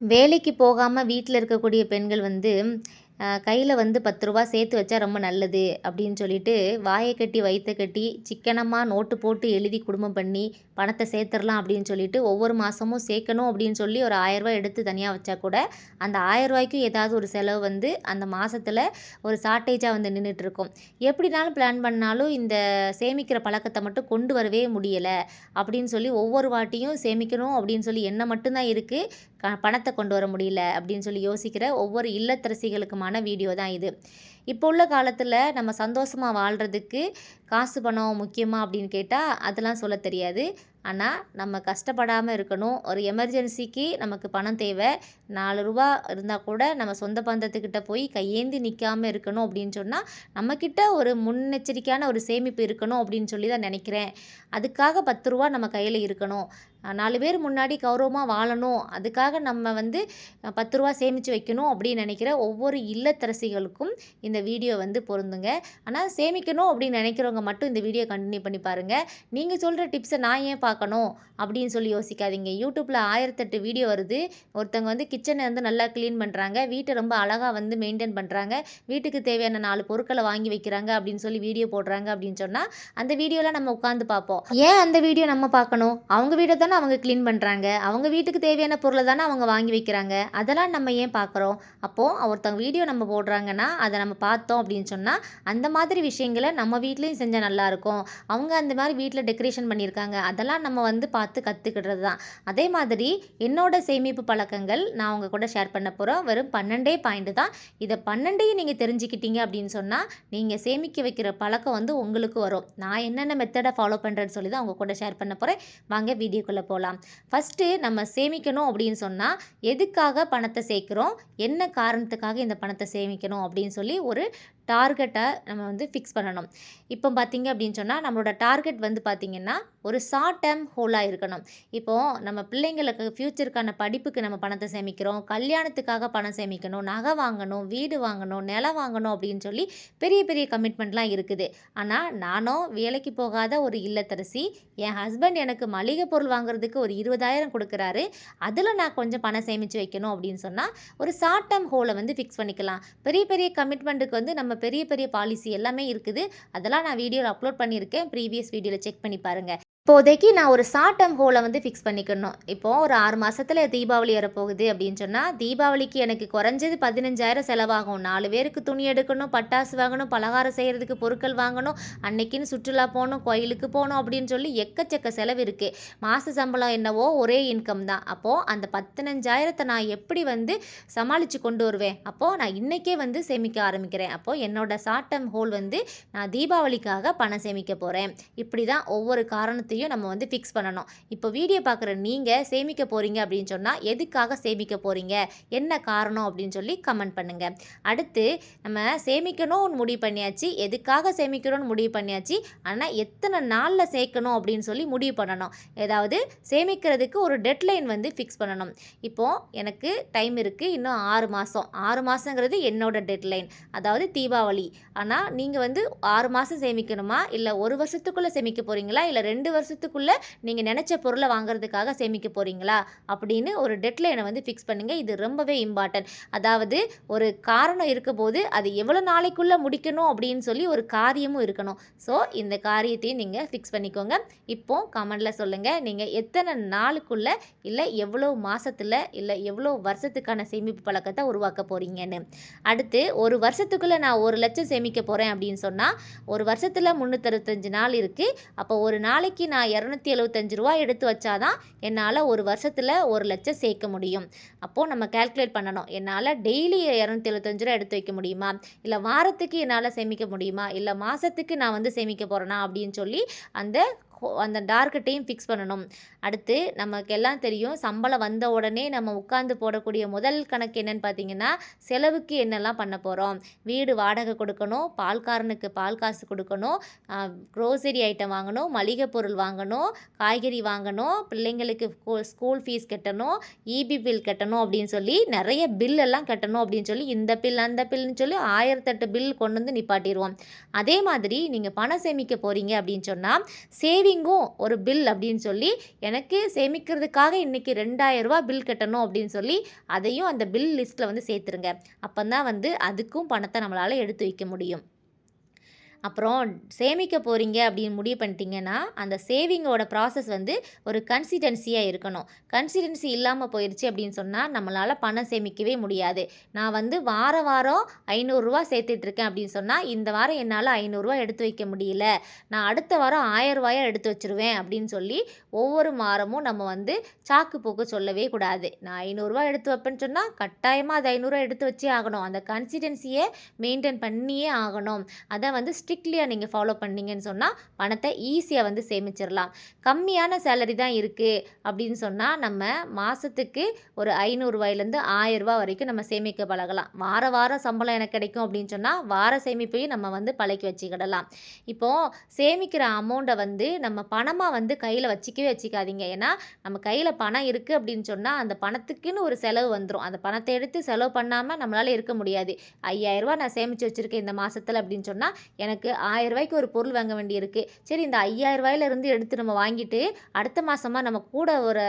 வேலைக்கு போகாம வீட்ல இருக்கக்கூடிய பெண்கள் வந்து, கையில வந்து ரூ. 10 சேர்த்து வச்சா ரொம்ப நல்லது அப்படின்னு சொல்லிட்டு, வாய கட்டி வயித்த கட்டி சிக்கனமா நோட்டு போட்டு எழுதி குடும்பம் பண்ணி, பணத்த சேர்த்துறலாம் அப்படின்னு சொல்லிட்டு, ஒவ்வொரு மாசமும் சேர்க்கணும் அப்படின்னு சொல்லி ஒரு ரூ. 1000 எடுத்து தனியா வச்சா கூட, அந்த ரூ. 1000க்கும் ஏதாவது ஒரு செலவு வந்து அந்த மாசத்துல ஒரு ஷார்ட்டேஜா வந்து நின்னுட்டுருக்கும். எப்படினாலும் பிளான் பண்ணாலும் இந்த சேமிக்கிற பழக்கத்த மட்டும் கொண்டு வரவே முடியல அப்படின்னு சொல்லி, ஒவ்வொரு வாட்டியும் சேமிக்கணும் அப்படின்னு சொல்லி எண்ணம் மட்டும் தான் இருக்கு. பணத்த கொண்டு வர முடியல அப்படின்னு சொல்லி யோசிக்கிற ஒவ்வொரு இல்லத்தரசிகளுக்குமான வீடியோ தான் இது. இப்போ உள்ள காலத்துல நம்ம சந்தோஷமா வாழ்றதுக்கு காசு, பணம் முக்கியமா அப்படின்னு கேட்டா, அதெல்லாம் சொல்லத் தெரியாது. ஆனா, நம்ம கஷ்டப்படாம இருக்கணும். ஒரு எமர்ஜென்சிக்கு நமக்கு பணம் தேவை. ரூ. 4 இருந்தா கூட நம்ம சொந்த பந்தத்துக்கிட்ட போய் கையேந்தி நிக்காம இருக்கணும் அப்படின்னு சொன்னா, நம்மக்கிட்ட ஒரு முன்னெச்சரிக்கையான ஒரு சேமிப்பு இருக்கணும் அப்படின்னு சொல்லி தான் நெனைக்கிறேன். அதுக்காக ரூ. 10 நம்ம கையில இருக்கணும். 4 பேர் முன்னாடி கௌரவமா வாழணும். அதுக்காக நம்ம வந்து ரூ. 10 சேமிச்சு வைக்கணும் அப்படின்னு நெனைக்கிற ஒவ்வொரு இல்லத்தரசிகளுக்கும் இந்த வீடியோ வந்து பொருந்துங்க. ஆனா, சேமிக்கணும் அப்படின்னு நெனைக்கிறவங்க மட்டும் இந்த வீடியோ கன்டின்யூ பண்ணி பாருங்க. நீங்க சொல்ற டிப்ஸ நான் ஏன் பார்க்கணும் அப்படின்னு சொல்லி யோசிக்காதீங்க. YouTubeல 1008 வீடியோ வருது. ஒருத்தவங்க வந்து கிச்சன வந்து நல்லா கிளீன் பண்றாங்க. வீட்ட ரொம்ப அழகா வந்து மெயின்டெயின் பண்றாங்க. வீட்டுக்கு தேவையான 4 பொருட்கள வாங்கி வைக்கிறாங்க அப்படின்னு சொல்லி வீடியோ போடுறாங்க அப்படின்னு சொன்னா, அந்த வீடியோல நம்ம உட்கார்ந்து பார்ப்போம். ஏன் அந்த வீடியோ நம்ம பார்க்கணும்? அவங்க வீட தானே அவங்க கிளீன் பண்றாங்க. அவங்க வீட்டுக்கு தேவையான பொருள தானே அவங்க வாங்கி வைக்கிறாங்க. அதெல்லாம் நம்ம ஏன் பார்க்குறோம்? அப்போ ஒருத்தவங்க வீடியோ நம்ம போடுறாங்கன்னா, அத நம்ம பார்த்தோம் அப்படின்னு சொன்னா, அந்த மாதிரி விஷயங்கள நம்ம வீட்லயும் செஞ்சா நல்லாயிருக்கும். அவங்க அந்த மாரி வீட்ல டெக்கரேஷன் பண்ணியிருக்காங்க. அதெல்லாம் நம்ம வந்து பார்த்து கத்துக்கிடுறது தான். அதே மாதிரி என்னோட சேமிப்பு பழக்கங்கள் நான் உங்க கூட ஷேர் பண்ண போறோம். வெறும் 12 பாயிண்ட் தான். இத 12யும் நீங்க தெரிஞ்சுக்கிட்டீங்க அப்படின்னு சொன்னா, நீங்க சேமிக்க வைக்கிற பழக்கம் வந்து உங்களுக்கு வரும். நான் என்னென்ன மெத்தட ஃபாலோ பண்றேன்னு சொல்லி தான் உங்க கூட ஷேர் பண்ண போறேன். வாங்க வீடியோக்குள்ள போலாம். ஃபர்ஸ்ட்டு நம்ம சேமிக்கணும் அப்படின்னு சொன்னா, எதுக்காக பணத்த சேர்க்கிறோம்? என்ன காரணத்துக்காக இந்த பணத்த சேமிக்கணும் அப்படின்னு சொல்லி ஒரு டார்கெட்ட நம்ம வந்து ஃபிக்ஸ் பண்ணணும். இப்போ பார்த்தீங்க அப்படின்னு சொன்னா, நம்மளோட டார்கெட் வந்து பார்த்தீங்கன்னா, ஒரு ஷார்ட் டெர்ம் கோலா இருக்கணும். இப்போ நம்ம பிள்ளைங்களுக்கு ஃப்யூச்சருக்கான படிப்புக்கு நம்ம பணத்த சேமிக்கிறோம். கல்யாணத்துக்காக பணம் சேமிக்கணும். நகை வாங்கணும், வீடு வாங்கணும், நிலம் வாங்கணும் அப்படின்னு சொல்லி பெரிய பெரிய கமிட்மெண்ட்லாம் இருக்குது. ஆனா, நானும் வேலைக்கு போகாத ஒரு இல்லத்தரசி. என் ஹஸ்பண்ட் எனக்கு மளிகை பொருள் வாங்குறதுக்கு ஒரு 20,000 குடுக்குறாரு. அதில நான் கொஞ்சம் பணம் சேமிச்சு வைக்கணும் அப்படின்னு சொன்னா, ஒரு ஷார்ட் டெர்ம் கோல வந்து ஃபிக்ஸ் பண்ணிக்கலாம். பெரிய பெரிய கமிட்மெண்ட்டுக்கு வந்து நம்ம பெரிய பெரிய பாலிசி எல்லாமே இருக்குது. அதெல்லாம் நான் வீடியோல அப்லோட் பண்ணியிருக்கேன். ப்ரீவியஸ் வீடியோல செக் பண்ணி பாருங்க. இப்போதைக்கு நான் ஒரு ஷார்ட் டெர்ம் கோல வந்து ஃபிக்ஸ் பண்ணிக்கணும். இப்போ ஒரு 6 மாசத்துல தீபாவளி வரப்போகுது அப்படின்னு சொன்னா, தீபாவளிக்கு எனக்கு குறைஞ்சது 15,000 செலவாகும். 4 பேருக்கு துணி எடுக்கணும், பட்டாசு வாங்கணும், பலகாரம் செய்றதுக்கு பொருட்கள் வாங்கணும், அன்னைக்குன்னு சுற்றுலா போணும், கோயிலுக்கு போணும் அப்படின்னு சொல்லி எக்கச்சக்க செலவு இருக்கு. மாச சம்பளம் என்னவோ ஒரே இன்கம் தான். அப்போ அந்த 15,000த்த நான் எப்படி வந்து சமாளிச்சு கொண்டு வருவேன்? அப்போ நான் இன்னைக்கே வந்து சேமிக்க ஆரம்பிக்கிறேன். அப்போ என்னோட ஷார்ட் டெர்ம் கோல் வந்து நான் தீபாவளிக்காக பணம் சேமிக்க போறேன். இப்படி தான் ஒவ்வொரு காரணத்தையும் நம்ம வந்து ஃபிக்ஸ் பண்ணணும். இப்போ வீடியோ பார்க்குற நீங்க சேமிக்க போறீங்க அப்படின்னு சொன்னா, எதுக்காக சேமிக்க போறீங்க? என்ன காரணம் அப்படின்னு சொல்லி கமெண்ட் பண்ணுங்க. அடுத்து நம்ம சேமிக்கணும்னு முடிவு பண்ணியாச்சு. எதுக்காக சேமிக்கிறோம்னு முடிவு பண்ணியாச்சு. ஆனா எத்தனை நாள்ல சேர்க்கணும் அப்படின்னு சொல்லி முடிவு பண்ணணும். ஏதாவது சேமிக்கிறதுக்கு ஒரு டெட்லைன் வந்து ஃபிக்ஸ் பண்ணணும். இப்போ எனக்கு டைம் இருக்கு. இன்னும் 6 மாசம். 6 மாசங்கிறது என்னோட டெட்லைன். அதாவது தீபாவளி. ஆனா நீங்க வந்து 6 மாசம் சேமிக்கணுமா? இல்ல 1 வருஷத்துக்குள்ள சேமிக்க போறீங்களா? இல்ல 2 வருஷத்துக்குள்ள நீங்க நெனச்ச பொருள வாங்குறதுக்காக சேமிக்க போறீங்களா? அப்படின்னு ஒரு டெட்லைன வந்து ஃபிக்ஸ் பண்ணுங்க. இது ரொம்பவே இம்பார்ட்டன்ட். அதாவது ஒரு காரணம் இருக்கும்போது, அது எவ்வளோ நாளைக்குள்ள முடிக்கணும் அப்படின்னு சொல்லி ஒரு காரியமும் இருக்கணும். ஸோ இந்த காரியத்தையும் நீங்க ஃபிக்ஸ் பண்ணிக்கோங்க. இப்போ கமெண்ட்ல சொல்லுங்க. நீங்க எத்தன நாளுக்குள்ள, இல்ல எவ்வளோ மாசத்துல, இல்ல எவ்வளோ வருஷத்துக்கான சேமிப்பு பழக்கத்த உருவாக்க போறீங்கன்னு. அடுத்து 1 வருஷத்துக்குள்ள நான் 1,00,000 சேமிக்க போறேன் அப்படின்னு சொன்னா, 1 வருஷத்துல 365 நாள் இருக்கு. அப்போ ஒரு நாளைக்கு நான் ரூ. 275 எடுத்து வச்சா தான் என்னால 1 வருஷத்துல 1,00,000 சேர்க்க முடியும். அப்போ நம்ம கால்குலேட் பண்ணணும். என்னால டெய்லி ரூ. 275 எடுத்து வைக்க முடியுமா? இல்ல வாரத்துக்கு என்னால சேமிக்க முடியுமா? இல்ல மாசத்துக்கு நான் வந்து சேமிக்க போறேனா? அப்படின்னு சொல்லி அந்த அந்த டார்கெட்டையும் ஃபிக்ஸ் பண்ணணும். அடுத்து நமக்கு எல்லாம் தெரியும், சம்பளம் வந்த உடனே நம்ம உட்கார்ந்து போடக்கூடிய முதல் கணக்கு என்னன்னு பார்த்தீங்கன்னா, செலவுக்கு என்னெல்லாம் பண்ண போறோம்? வீடு வாடகை கொடுக்கணும், பால்காரனுக்கு பால் காசு கொடுக்கணும், குரோசரி ஐட்டம் வாங்கணும், மளிகை பொருள் வாங்கணும், காய்கறி வாங்கணும், பிள்ளைங்களுக்கு ஸ்கூல் ஃபீஸ் கட்டணும், ஈபி பில் கட்டணும் அப்படின்னு சொல்லி நிறைய பில் எல்லாம் கட்டணும் அப்படின்னு சொல்லி இந்த பில் அந்த பில்னு சொல்லி 1008 பில் கொண்டு வந்து நிப்பாட்டிருவோம். அதே மாதிரி நீங்க பணம் சேமிக்க போறீங்க அப்படின்னு சொன்னா, சேவிங் சேவிங்கும் ஒரு பில் அப்படின்னு சொல்லி, எனக்கு சேமிக்கிறதுக்காக இன்னைக்கு ரூ. 2000 பில் கட்டணும் அப்படின்னு சொல்லி, அதையும் அந்த பில் லிஸ்ட்டில் வந்து சேர்த்துருங்க. அப்பதான் வந்து அதுக்கும் பணத்தை நம்மளால் எடுத்து வைக்க முடியும். அப்புறம் சேமிக்க போகிறீங்க அப்படின்னு முடிவு பண்ணிட்டீங்கன்னா, அந்த சேவிங்கோட ப்ராசஸ் வந்து ஒரு கன்சிஸ்டன்சியா இருக்கணும். கன்சிஸ்டன்சி இல்லாமல் போயிடுச்சு அப்படின்னு சொன்னா, நம்மளால பணம் சேமிக்கவே முடியாது. நான் வந்து வாரம் வாரம் ரூ. 500 சேர்த்துட்ருக்கேன் அப்படின்னு சொன்னா, இந்த வாரம் என்னால ரூ. 500 எடுத்து வைக்க முடியல. நான் அடுத்த வாரம் ரூ. 1000 எடுத்து வச்சுருவேன் அப்படின்னு சொல்லி, ஒவ்வொரு வாரமும் நம்ம வந்து சாக்கு போக்கு சொல்லவே கூடாது. நான் ரூ. 500 எடுத்து வைப்பேன்னு சொன்னா, கட்டாயமா அது ரூ. 500 எடுத்து வச்சே ஆகணும். அந்த கன்சிஸ்டன்சிய மெயின்டெயின் பண்ணியே ஆகணும். அத வந்து ஸ்ட்ரிக்ட்லியா நீங்க ஃபாலோ பண்ணீங்கன்னு சொன்னா, பணத்த ஈஸியா வந்து சேமிச்சிரலாம். கம்மியான சேலரி தான் இருக்கு அப்படின்னு சொன்னா, நம்ம மாசத்துக்கு ஒரு ரூ. 500லேருந்து ரூ. 1000 வரைக்கும் நம்ம சேமிக்க பழகலாம். வாரம் சம்பளம் எனக்கு கிடைக்கும் அப்படின்னு சொன்னா, வார சேமிப்பையும் நம்ம வந்து பழக்கி வச்சுக்கிடலாம். இப்போ சேமிக்கிற அமௌண்ட்ட வந்து நம்ம பணமா வந்து கையில வச்சுக்கவே வச்சுக்காதீங்க. ஏன்னா, நம்ம கையில பணம் இருக்கு அப்படின்னு சொன்னா, அந்த பணத்துக்குன்னு ஒரு செலவு வந்துரும். அந்த பணத்த எடுத்து செலவு பண்ணாம நம்மளால இருக்க முடியாது. ரூ. 5000 நான் சேமிச்சு வச்சிருக்கேன் இந்த மாசத்துல அப்படின்னு சொன்னா, எனக்கு ரூ. 1000 ஒரு பொருள் வாங்க வேண்டியிருக்கு. சரி இந்த ரூ. 5000லேருந்து எடுத்து நம்ம வாங்கிட்டு, அடுத்த மாசமா நம்ம கூட ஒரு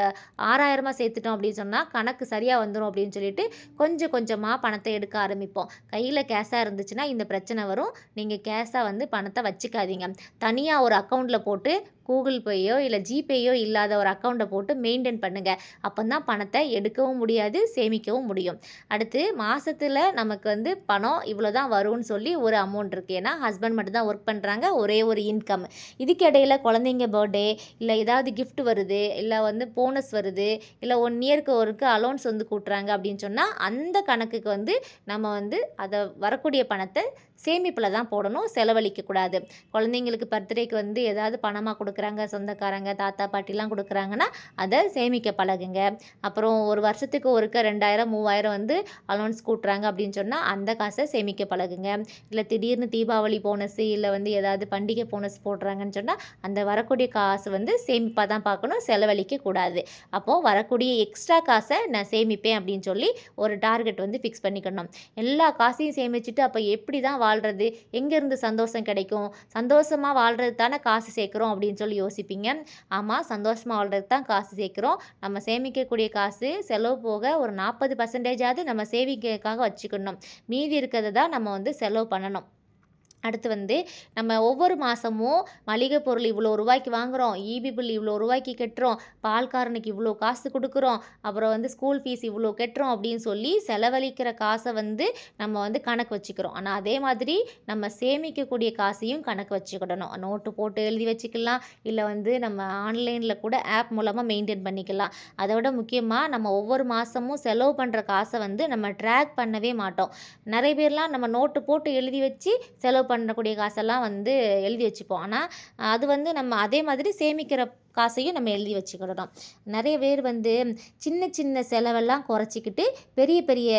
6000 சேர்த்துட்டோம் அப்படின்னு சொன்னா, கணக்கு சரியா வந்துரும் அப்படின்னு சொல்லிட்டு, கொஞ்சம் கொஞ்சமா பணத்த எடுக்க ஆரம்பிப்போம். கையில கேஷா இருந்துச்சுன்னா இந்த பிரச்சனை வரும். நீங்க கேஷா வந்து பணத்த வச்சுக்காதீங்க. தனியா ஒரு அக்கவுண்ட்ல போட்டு கூகுள் பேயோ இல்ல ஜிபேயோ இல்லாத ஒரு அக்கவுண்ட்ட போட்டு மெயின்டெயின் பண்ணுங்க. அப்பந்தான் பணத்த எடுக்கவும் முடியாது, சேமிக்கவும் முடியும். அடுத்து மாசத்துல நமக்கு வந்து பணம் இவ்வளோ தான் வரும்னு சொல்லி ஒரு அமௌண்ட் இருக்கு. ஏன்னா ஹஸ்பண்ட் மட்டும் தான் ஒர்க் பண்றாங்க. ஒரே ஒரு இன்கம். இதுக்கு இடையில குழந்தைங்க பர்த்டே இல்ல ஏதாவது கிஃப்ட் வருது, இல்ல வந்து போனஸ் வருது, இல்ல 1 இயர்க்கு ஒருக்க அலோன்ஸ் வந்து கூட்டுறாங்க அப்படின்னு சொன்னா, அந்த கணக்குக்கு வந்து நம்ம வந்து அத வரக்கூடிய பணத்த சேமிப்புல தான் போடணும். செலவழிக்க கூடாது. குழந்தைங்களுக்கு பர்த்டேக்கு வந்து ஏதாவது பணமா குடுக்குறாங்க, சொந்தக்காரங்க, தாத்தா, பாட்டிலாம் குடுக்குறாங்கன்னா, அத சேமிக்க பழகுங்க. அப்புறம் ஒரு வருஷத்துக்கு ஒருக்க 2000, 3000 வந்து அலோன்ஸ் கூட்டுறாங்க அப்படின்னு சொன்னா, அந்த காசை சேமிக்க பழகுங்க. இல்ல திடீர்னு தீபாவளி போனஸ், இல்ல வந்து ஏதாவது பண்டிகை போனஸ் போடுறாங்கன்னு சொன்னா, அந்த வரக்கூடிய காசு வந்து சேமிப்பா தான் பார்க்கணும், செலவழிக்க கூடாது. அப்போ வரக்கூடிய எக்ஸ்ட்ரா காசை நான் சேமிப்பேன் அப்படின்னு சொல்லி ஒரு டார்கெட் வந்து ஃபிக்ஸ் பண்ணிக்கணும். எல்லா காசையும் சேமிச்சுட்டு அப்ப எப்படி தான் வாழ்றது? எங்கேருந்து சந்தோஷம் கிடைக்கும்? சந்தோஷமா வாழ்றதுக்கு தானே காசு சேர்க்குறோம் அப்படின்னு சொல்லி யோசிப்பீங்க. ஆமா, சந்தோஷமா வாழ்றதுக்கு தான் காசு சேர்க்குறோம். நம்ம சேமிக்கக்கூடிய காசு செலவு போக ஒரு 40% நம்ம சேவிங்க்காக வச்சுக்கணும். மீதி இருக்கிறத தான் நம்ம வந்து செலவு பண்ணணும். அடுத்து வந்து நம்ம ஒவ்வொரு மாதமும் மளிகை பொருள் இவ்வளோ ரூபாய்க்கு வாங்குகிறோம், ஈபி பில் இவ்வளோ ரூபாய்க்கு கட்டுறோம், பால்காரனுக்கு இவ்வளோ காசு கொடுக்குறோம், அப்புறம் வந்து ஸ்கூல் ஃபீஸ் இவ்வளோ கட்டுறோம் அப்படின்னு சொல்லி செலவழிக்கிற காசை வந்து நம்ம வந்து கணக்கு வச்சுக்கிறோம். ஆனால் அதே மாதிரி நம்ம சேமிக்கக்கூடிய காசையும் கணக்கு வச்சுக்கிடணும். நோட்டு போட்டு எழுதி வச்சுக்கலாம், இல்லை வந்து நம்ம ஆன்லைனில் கூட ஆப் மூலமாக மெயின்டைன் பண்ணிக்கலாம். அதை விட முக்கியமாக நம்ம ஒவ்வொரு மாதமும் செலவு பண்ணுற காசை வந்து நம்ம ட்ராக் பண்ணவே மாட்டோம். நிறைய பேர்லாம் நம்ம நோட்டு போட்டு எழுதி வச்சு செலவு பண்ணக்கூடிய காசெல்லாம் வந்து எழுதி வச்சுப்போம். ஆனா, அது வந்து நம்ம அதே மாதிரி சேமிக்கிற காசையும் நம்ம எழுதி வச்சுக்கிடணும். நிறைய பேர் வந்து சின்ன சின்ன செலவெல்லாம் குறைச்சிக்கிட்டு பெரிய பெரிய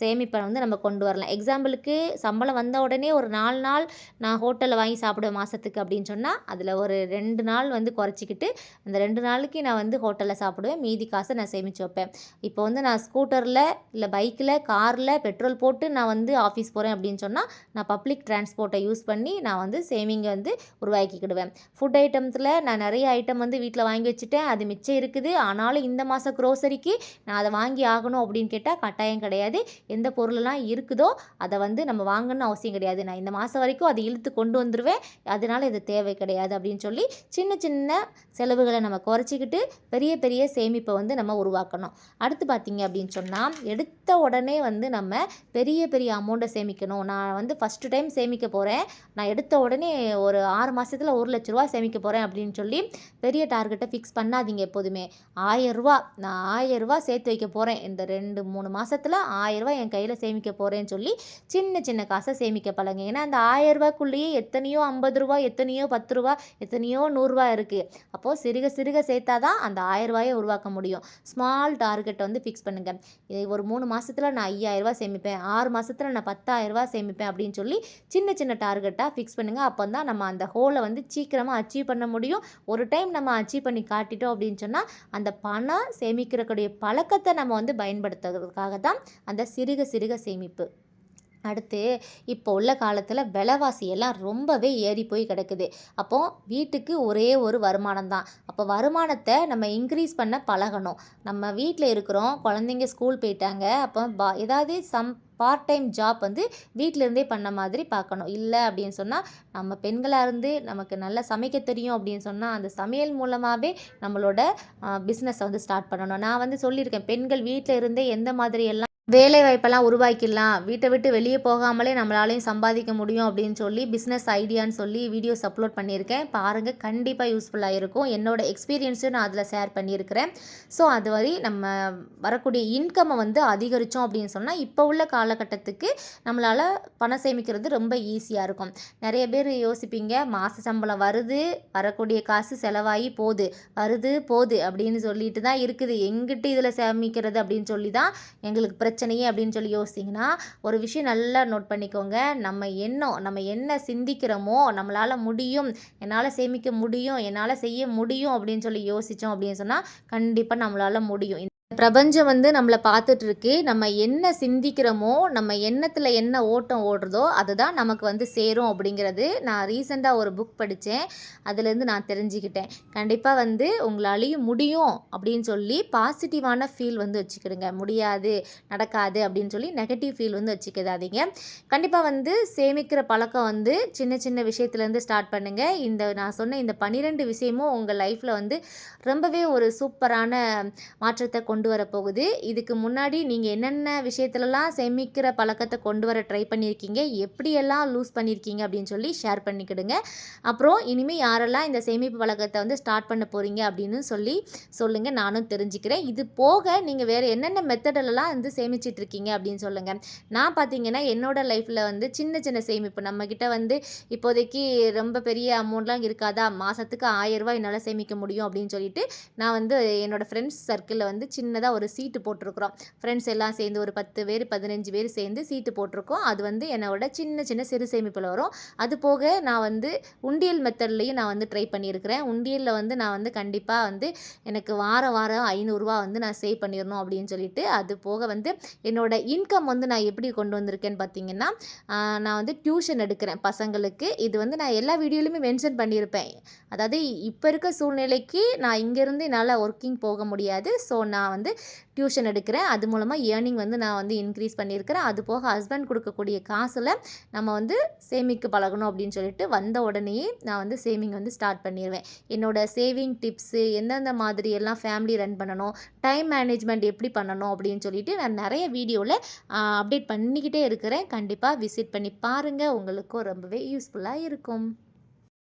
சேமிப்பை வந்து நம்ம கொண்டு வரலாம். எக்ஸாம்பிளுக்கு சம்பளம் வந்த உடனே ஒரு 4 நாள் நான் ஹோட்டலில் வாங்கி சாப்பிடுவேன் மாதத்துக்கு அப்படின்னு சொன்னால், அதில் ஒரு 2 நாள் வந்து குறைச்சிக்கிட்டு அந்த 2 நாளைக்கு நான் வந்து ஹோட்டலில் சாப்பிடுவேன். மீதி காசை நான் சேமித்து வைப்பேன். இப்போ வந்து நான் ஸ்கூட்டரில் இல்லை பைக்கில் காரில் பெட்ரோல் போட்டு நான் வந்து ஆஃபீஸ் போகிறேன் அப்படின்னு சொன்னால், நான் பப்ளிக் டிரான்ஸ்போர்ட்டை யூஸ் பண்ணி நான் வந்து சேவிங்கை வந்து உருவாக்கிக்கிடுவேன். ஃபுட் ஐட்டம்ஸில் நான் நிறைய ஐட்டம் வந்து வீட்டில் வாங்கி வச்சுட்டேன், அது மிச்சம் இருக்குது. ஆனாலும் இந்த மாதம் க்ரோசரிக்கு நான் அதை வாங்கி ஆகணும் அப்படின்னு கேட்டால் கட்டாயம் கிடையாது. எந்த பொருளெல்லாம் இருக்குதோ அதை வந்து நம்ம வாங்கணும்னு அவசியம் கிடையாது. நான் இந்த மாதம் வரைக்கும் அதை இழுத்து கொண்டு வந்துடுவேன், அதனால் இது தேவை கிடையாது அப்படின்னு சொல்லி சின்ன சின்ன செலவுகளை நம்ம குறைச்சிக்கிட்டு பெரிய பெரிய சேமிப்பை வந்து நம்ம உருவாக்கணும். அடுத்து பார்த்தீங்க அப்படின்னு சொன்னால், எடுத்த உடனே வந்து நம்ம பெரிய பெரிய அமௌண்ட்டை சேமிக்கணும். நான் வந்து ஃபஸ்ட்டு டைம் சேமிக்க போகிறேன், நான் எடுத்த உடனே ஒரு 6 மாதத்தில் 1,00,000 சேமிக்க போகிறேன் அப்படின்னு சொல்லி பெரிய டார்கெட்டை ஃபிக்ஸ் பண்ணாதீங்க எப்போதுமே. ரூ. 1000 நான் ரூ. 1000 சேர்த்து வைக்க போகிறேன், இந்த 2, 3 மாதத்தில் ரூ. 1000 என் கையில் சேமிக்க போகிறேன்னு சொல்லி சின்ன சின்ன காசை சேமிக்க பழங்க. ஏன்னா அந்த ரூ. 1000க்குள்ளேயே எத்தனையோ ரூ. 50, எத்தனையோ ரூ. 10, எத்தனையோ ரூ. 100 இருக்குது. அப்போது சிறுக சிறுக சேர்த்தா தான் அந்த ரூ. 1000 உருவாக்க முடியும். ஸ்மால் டார்கெட்டை வந்து ஃபிக்ஸ் பண்ணுங்கள். ஒரு 3 மாதத்தில் நான் ரூ. 5000 சேமிப்பேன், 6 மாதத்தில் நான் ரூ. 10,000 சேமிப்பேன் அப்படின்னு சொல்லி சின்ன சின்ன டார்கெட்டாக ஃபிக்ஸ் பண்ணுங்கள். அப்போ தான் நம்ம அந்த ஹோலை வந்து சீக்கிரமாக அச்சீவ் பண்ண முடியும். ஒரு டைம் நம்ம அச்சீவ் பண்ணி காட்டிட்டோம் அப்படின்னு சொன்னால், அந்த பணம் சேமிக்கிறக்கூடிய பழக்கத்தை நம்ம வந்து பயன்படுத்துறதுக்காக தான் அந்த சிறுக சிறுக சேமிப்பு. அடுத்து இப்போ உள்ள காலத்தில் விலைவாசி எல்லாம் ரொம்பவே ஏறி போய் கிடக்குது. அப்போ வீட்டுக்கு ஒரே ஒரு வருமானம் தான். அப்போ வருமானத்தை நம்ம இன்க்ரீஸ் பண்ண பழகணும். நம்ம வீட்டில் இருக்கிறோம், குழந்தைங்க ஸ்கூல் போயிட்டாங்க. அப்போ ஏதாவது பார்ட் டைம் ஜாப் வந்து வீட்டில இருந்தே பண்ண மாதிரி பார்க்கணும். இல்லை அப்படின்னு சொன்னால் நம்ம பெண்களாக இருந்து நமக்கு நல்லா சமைக்க தெரியும் அப்படின்னு சொன்னால் அந்த சமையல் மூலமாகவே நம்மளோட பிஸ்னஸை வந்து ஸ்டார்ட் பண்ணணும். நான் வந்து சொல்லியிருக்கேன், பெண்கள் வீட்டில் இருந்தே எந்த மாதிரி எல்லாம் வேலை வாய்ப்பெல்லாம் உருவாக்கிடலாம், வீட்டை விட்டு வெளியே போகாமலே நம்மளாலையும் சம்பாதிக்க முடியும் அப்படின்னு சொல்லி பிஸ்னஸ் ஐடியான்னு சொல்லி வீடியோஸ் அப்லோட் பண்ணியிருக்கேன். பாருங்கள், கண்டிப்பாக யூஸ்ஃபுல்லாக இருக்கும். என்னோட எக்ஸ்பீரியன்ஸும் நான் அதில் ஷேர் பண்ணியிருக்கிறேன். ஸோ அது வரை நம்ம வரக்கூடிய இன்கம்மை வந்து அதிகரித்தோம் அப்படின்னு சொன்னால் இப்போ உள்ள காலகட்டத்துக்கு நம்மளால் பணம் சேமிக்கிறது ரொம்ப ஈஸியாக இருக்கும். நிறைய பேர் யோசிப்பீங்க, மாத சம்பளம் வருது, வரக்கூடிய காசு செலவாகி போகுது, வருது போகுது அப்படின்னு சொல்லிட்டு தான் இருக்குது, எங்கிட்ட இதில் சேமிக்கிறது அப்படின்னு சொல்லி தான் எங்களுக்கு பிரச்சனையே அப்படின்னு சொல்லி யோசிச்சிங்கன்னா, ஒரு விஷயம் நல்லா நோட் பண்ணிக்கோங்க. நம்ம என்ன சிந்திக்கிறோமோ, நம்மளால் முடியும், என்னால் சேமிக்க முடியும், என்னால் செய்ய முடியும் அப்படின்னு சொல்லி யோசித்தோம் அப்படின்னு சொன்னால் கண்டிப்பாக நம்மளால் முடியும். பிரபஞ்சம் வந்து நம்மளை பார்த்துட்ருக்கு. நம்ம என்ன சிந்திக்கிறோமோ, நம்ம எண்ணத்தில் என்ன ஓட்டம் ஓடுறதோ அதுதான் நமக்கு வந்து சேரும் அப்படிங்கிறது நான் ரீசெண்டாக ஒரு புக் படித்தேன். அதுலேருந்து நான் தெரிஞ்சுக்கிட்டேன். கண்டிப்பாக வந்து உங்களாலேயும் முடியும் அப்படின்னு சொல்லி பாசிட்டிவான ஃபீல் வந்து வச்சுக்கிடுங்க. முடியாது, நடக்காது அப்படின்னு சொல்லி நெகட்டிவ் ஃபீல் வந்து வச்சுக்கிடாதீங்க. கண்டிப்பாக வந்து சேமிக்கிற பழக்கம் வந்து சின்ன சின்ன விஷயத்துலேருந்து ஸ்டார்ட் பண்ணுங்கள். நான் சொன்ன இந்த 12 விஷயமும் உங்கள் லைஃப்பில் வந்து ரொம்பவே ஒரு சூப்பரான மாற்றத்தை கொண்டு வரப்போகுது. இதுக்கு முன்னாடி நீங்கள் என்னென்ன விஷயத்துலலாம் சேமிக்கிற பழக்கத்தை கொண்டு வர ட்ரை பண்ணியிருக்கீங்க, எப்படியெல்லாம் லூஸ் பண்ணியிருக்கீங்க அப்படின்னு சொல்லி ஷேர் பண்ணிக்கிடுங்க. அப்புறம் இனிமேல் யாரெல்லாம் இந்த சேமிப்பு பழக்கத்தை வந்து ஸ்டார்ட் பண்ண போகிறீங்க அப்படின்னு சொல்லி சொல்லுங்கள், நானும் தெரிஞ்சுக்கிறேன். இது போக நீங்கள் வேறு என்னென்ன மெத்தடெல்லாம் வந்து சேமிச்சிட்டு இருக்கீங்க அப்படின்னு சொல்லுங்கள். நான் பார்த்தீங்கன்னா என்னோட லைஃப்பில் வந்து சின்ன சின்ன சேமிப்பு, நம்மக்கிட்ட வந்து இப்போதைக்கு ரொம்ப பெரிய அமௌண்ட்லாம் இருக்காதா, மாதத்துக்கு 1000 ரூபாய் என்னால் சேமிக்க முடியும் அப்படின்னு சொல்லிட்டு நான் வந்து என்னோடய ஃப்ரெண்ட்ஸ் சர்க்கிளில் வந்து சின்னதாக ஒரு சீட்டு போட்டிருக்கிறோம். ஃப்ரெண்ட்ஸ் எல்லாம் சேர்ந்து ஒரு 10 பேர் 15 பேர் சேர்ந்து சீட்டு போட்டிருக்கோம். அது வந்து என்னோட சின்ன சின்ன சிறு சேமிப்பில் வரும். அது போக நான் வந்து உண்டியல் மெத்தட்லேயும் நான் வந்து ட்ரை பண்ணியிருக்கிறேன். உண்டியலில் வந்து நான் வந்து கண்டிப்பாக வந்து எனக்கு வாரம் வாரம் 500 ரூபா வந்து நான் சேவ் பண்ணிடணும் அப்படின்னு சொல்லிட்டு, அது போக வந்து என்னோட இன்கம் வந்து நான் எப்படி கொண்டு வந்திருக்கேன்னு பார்த்தீங்கன்னா, நான் வந்து டியூஷன் எடுக்கிறேன் பசங்களுக்கு. இது வந்து நான் எல்லா வீடியோலையுமே மென்ஷன் பண்ணியிருப்பேன். அதாவது இப்போ இருக்க சூழ்நிலைக்கு நான் இங்கேருந்து என்னால் ஒர்க்கிங் போக முடியாது. ஸோ நான் வந்து டியூஷன் எடுக்கிறேன். அது மூலமாக ஏர்னிங் வந்து நான் வந்து இன்க்ரீஸ் பண்ணியிருக்கிறேன். அது போக ஹஸ்பண்ட் கொடுக்கக்கூடிய காசில் நம்ம வந்து சேமிக்க பழகணும் அப்படின்னு சொல்லிட்டு வந்த உடனேயே நான் வந்து சேவிங் வந்து ஸ்டார்ட் பண்ணிடுவேன். என்னோட சேவிங் டிப்ஸு, எந்தெந்த மாதிரி எல்லாம் ஃபேமிலி ரன் பண்ணணும், டைம் மேனேஜ்மெண்ட் எப்படி பண்ணணும் அப்படின்னு சொல்லிட்டு நான் நிறைய வீடியோவில் அப்டேட் பண்ணிக்கிட்டே இருக்கிறேன். கண்டிப்பாக விசிட் பண்ணி பாருங்கள், உங்களுக்கும் ரொம்பவே யூஸ்ஃபுல்லாக இருக்கும்.